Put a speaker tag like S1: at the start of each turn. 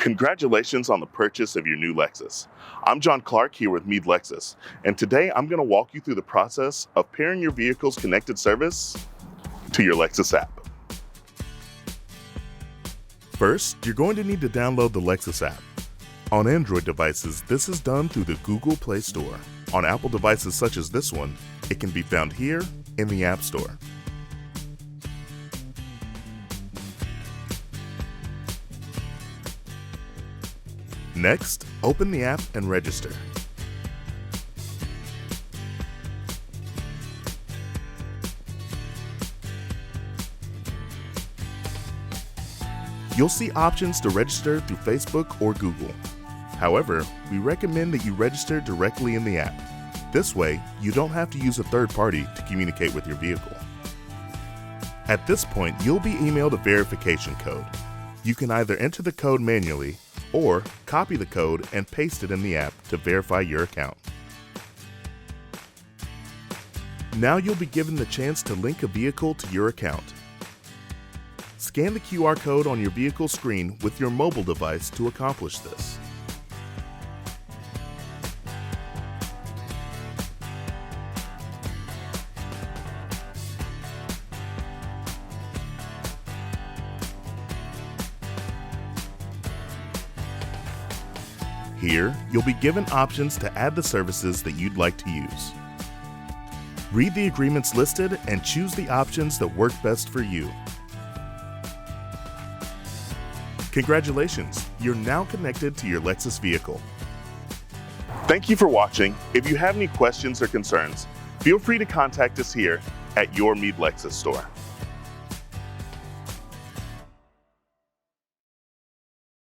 S1: Congratulations on the purchase of your new Lexus. I'm John Clark here with Meade Lexus, and today I'm going to walk you through the process of pairing your vehicle's connected service to your Lexus app. First, you're going to need to download the Lexus app. On Android devices, this is done through the Google Play Store. On Apple devices such as this one, it can be found here in the App Store. Next, open the app and register. You'll see options to register through Facebook or Google. However, we recommend that you register directly in the app. This way, you don't have to use a third party to communicate with your vehicle. At this point, you'll be emailed a verification code. You can either enter the code manually or copy the code and paste it in the app to verify your account. Now you'll be given the chance to link a vehicle to your account. Scan the QR code on your vehicle screen with your mobile device to accomplish this. Here, you'll be given options to add the services that you'd like to use. Read the agreements listed and choose the options that work best for you. Congratulations, you're now connected to your Lexus vehicle. Thank you for watching. If you have any questions or concerns, feel free to contact us here at your Meade Lexus store.